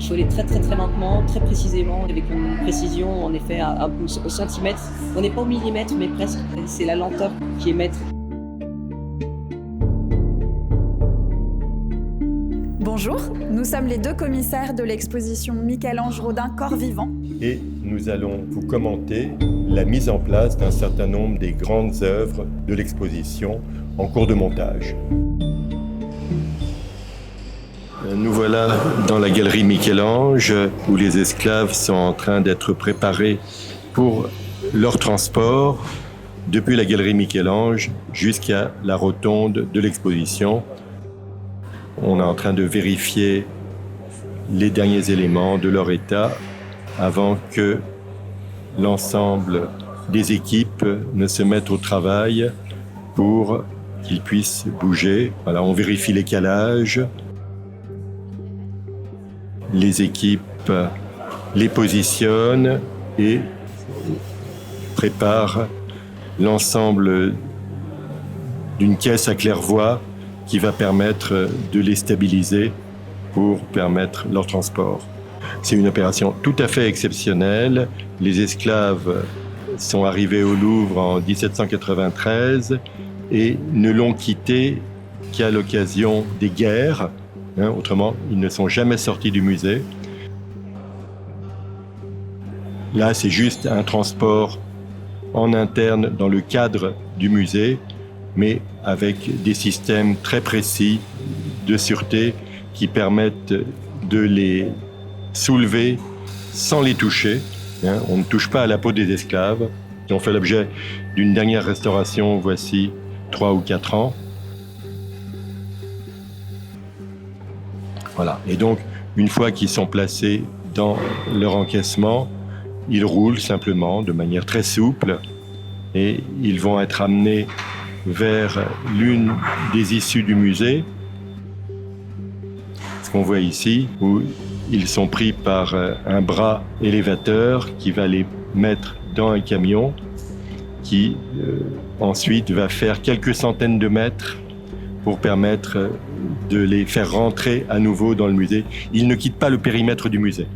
Il faut aller très très très lentement, très précisément, avec une précision en effet au centimètre. On n'est pas au millimètre mais presque, c'est la lenteur qui est maître. Bonjour, nous sommes les deux commissaires de l'exposition Michel-Ange Rodin Corps vivant. Et nous allons vous commenter la mise en place d'un certain nombre des grandes œuvres de l'exposition en cours de montage. Nous voilà dans la galerie Michel-Ange où les esclaves sont en train d'être préparés pour leur transport depuis la galerie Michel-Ange jusqu'à la rotonde de l'exposition. On est en train de vérifier les derniers éléments de leur état avant que l'ensemble des équipes ne se mettent au travail pour qu'ils puissent bouger. Voilà, on vérifie les calages. Les équipes les positionnent et préparent l'ensemble d'une caisse à claire-voie qui va permettre de les stabiliser pour permettre leur transport. C'est une opération tout à fait exceptionnelle. Les esclaves sont arrivés au Louvre en 1793 et ne l'ont quitté qu'à l'occasion des guerres. Autrement, ils ne sont jamais sortis du musée. Là, c'est juste un transport en interne dans le cadre du musée, mais avec des systèmes très précis de sûreté qui permettent de les soulever sans les toucher. On ne touche pas à la peau des esclaves. Ils ont fait l'objet d'une dernière restauration, voici 3 ou 4 ans. Voilà. Et donc, une fois qu'ils sont placés dans leur encaissement, ils roulent simplement de manière très souple et ils vont être amenés vers l'une des issues du musée. Ce qu'on voit ici, où ils sont pris par un bras élévateur qui va les mettre dans un camion qui ensuite va faire quelques centaines de mètres pour permettre de les faire rentrer à nouveau dans le musée. Ils ne quittent pas le périmètre du musée.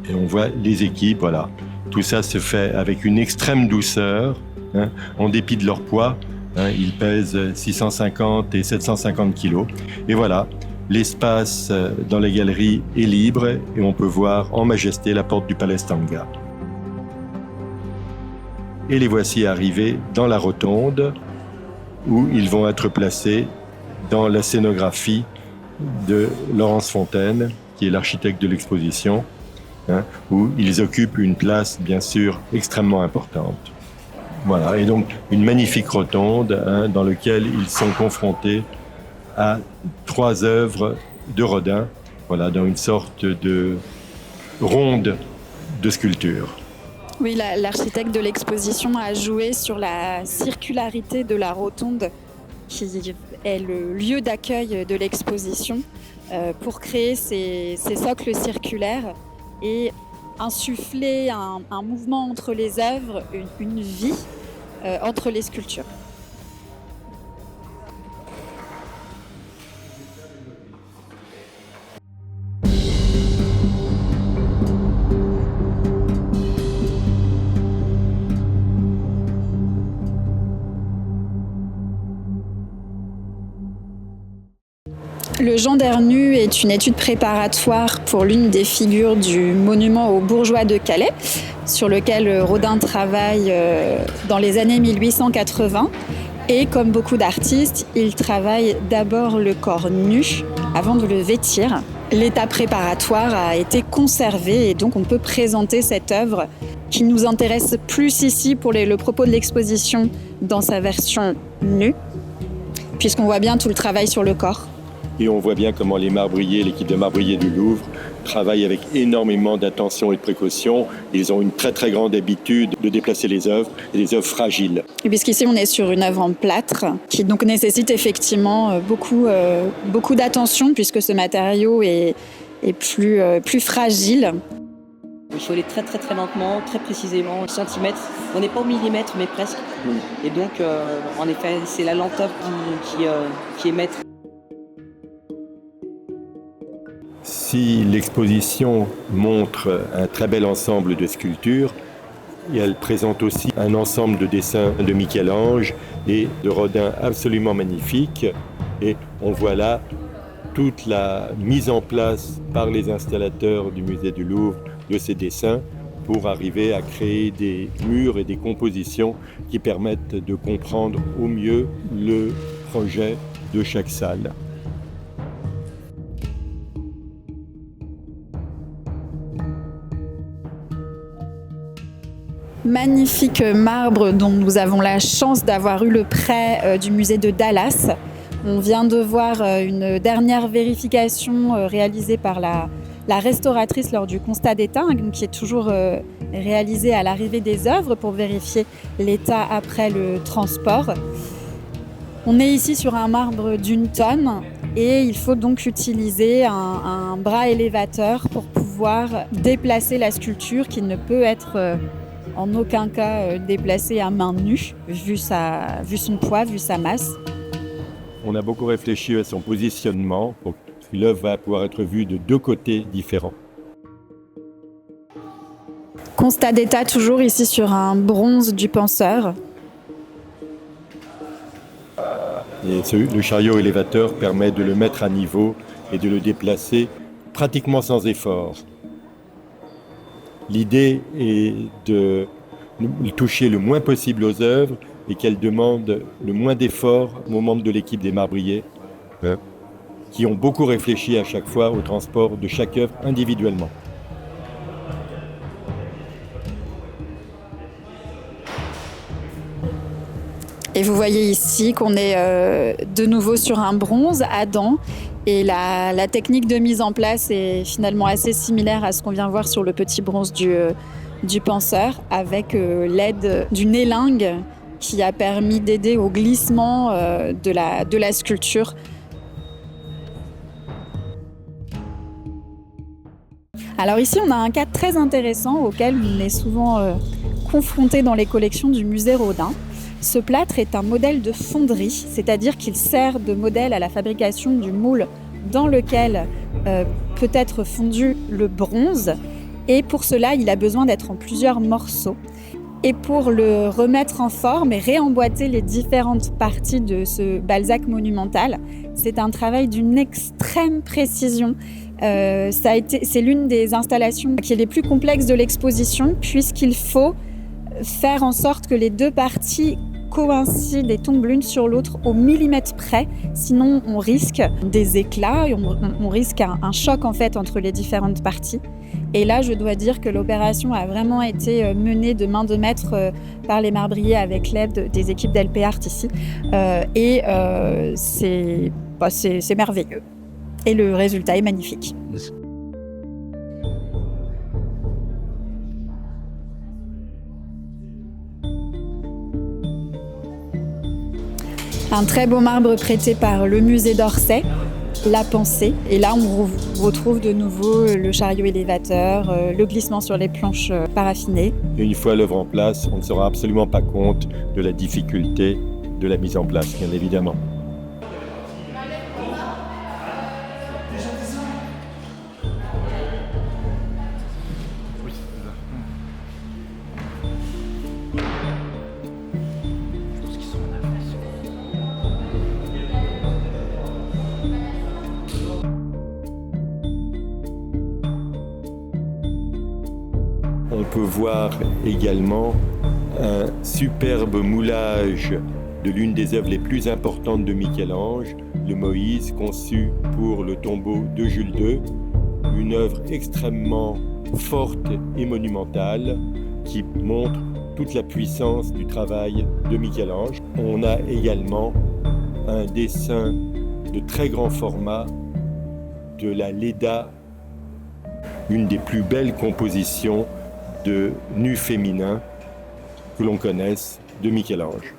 Et on voit les équipes, voilà. Tout ça se fait avec une extrême douceur, en dépit de leur poids. Ils pèsent 650 et 750 kilos. Et voilà, l'espace dans la galerie est libre et on peut voir en majesté la porte du Palais Stanga. Et les voici arrivés dans la rotonde où ils vont être placés dans la scénographie de Laurence Fontaine, qui est l'architecte de l'exposition, où ils occupent une place, bien sûr, extrêmement importante. Voilà, et donc une magnifique rotonde dans laquelle ils sont confrontés à 3 œuvres de Rodin, voilà, dans une sorte de ronde de sculpture. Oui, l'architecte de l'exposition a joué sur la circularité de la rotonde qui est le lieu d'accueil de l'exposition pour créer ces socles circulaires et insuffler un mouvement entre les œuvres, une vie entre les sculptures. Le Gendarme nu est une étude préparatoire pour l'une des figures du monument aux bourgeois de Calais, sur lequel Rodin travaille dans les années 1880. Et comme beaucoup d'artistes, il travaille d'abord le corps nu avant de le vêtir. L'état préparatoire a été conservé et donc on peut présenter cette œuvre qui nous intéresse plus ici pour le propos de l'exposition dans sa version nue, puisqu'on voit bien tout le travail sur le corps. Et on voit bien comment les marbriers, l'équipe de marbriers du Louvre, travaillent avec énormément d'attention et de précaution. Ils ont une très très grande habitude de déplacer les œuvres, et les œuvres fragiles. Et puisqu'ici on est sur une œuvre en plâtre, qui donc nécessite effectivement beaucoup d'attention, puisque ce matériau est plus fragile. Il faut aller très très très lentement, très précisément, au centimètre. On n'est pas au millimètre mais presque. Et donc en effet c'est la lenteur qui est maître. Si l'exposition montre un très bel ensemble de sculptures, elle présente aussi un ensemble de dessins de Michel-Ange et de Rodin absolument magnifiques. Et on voit là toute la mise en place par les installateurs du musée du Louvre de ces dessins pour arriver à créer des murs et des compositions qui permettent de comprendre au mieux le projet de chaque salle. Magnifique marbre dont nous avons la chance d'avoir eu le prêt du musée de Dallas. On vient de voir une dernière vérification réalisée par la restauratrice lors du constat d'état, qui est toujours réalisée à l'arrivée des œuvres pour vérifier l'état après le transport. On est ici sur un marbre d'1 tonne et il faut donc utiliser un bras élévateur pour pouvoir déplacer la sculpture qui ne peut être en aucun cas déplacée à main nue, vu son poids, vu sa masse. On a beaucoup réfléchi à son positionnement pour que l'œuvre va pouvoir être vue de 2 côtés différents. Constat d'état toujours ici sur un bronze du penseur. Et le chariot élévateur permet de le mettre à niveau et de le déplacer pratiquement sans effort. L'idée est de toucher le moins possible aux œuvres et qu'elles demandent le moins d'efforts aux membres de l'équipe des marbriers qui ont beaucoup réfléchi à chaque fois au transport de chaque œuvre individuellement. Et vous voyez ici qu'on est de nouveau sur un bronze à dents. Et la technique de mise en place est finalement assez similaire à ce qu'on vient voir sur le petit bronze du penseur, avec l'aide d'une élingue qui a permis d'aider au glissement de la sculpture. Alors ici, on a un cas très intéressant auquel on est souvent confronté dans les collections du musée Rodin. Ce plâtre est un modèle de fonderie, c'est-à-dire qu'il sert de modèle à la fabrication du moule dans lequel peut être fondu le bronze. Et pour cela, il a besoin d'être en plusieurs morceaux. Et pour le remettre en forme et réemboîter les différentes parties de ce Balzac monumental, c'est un travail d'une extrême précision. C'est l'une des installations qui est les plus complexes de l'exposition, puisqu'il faut faire en sorte que les 2 parties coïncident et tombent l'une sur l'autre au millimètre près, sinon on risque des éclats, on risque un choc en fait entre les différentes parties. Et là, je dois dire que l'opération a vraiment été menée de main de maître par les marbriers avec l'aide des équipes d'LP Art ici, et c'est merveilleux. Et le résultat est magnifique. Un très beau marbre prêté par le musée d'Orsay, La Pensée. Et là, on retrouve de nouveau le chariot élévateur, le glissement sur les planches paraffinées. Et une fois l'œuvre en place, on ne se rend absolument pas compte de la difficulté de la mise en place, bien évidemment. On peut voir également un superbe moulage de l'une des œuvres les plus importantes de Michel-Ange, le Moïse, conçu pour le tombeau de Jules II, une œuvre extrêmement forte et monumentale qui montre toute la puissance du travail de Michel-Ange. On a également un dessin de très grand format de la Leda, une des plus belles compositions de nus féminins que l'on connaisse de Michel-Ange.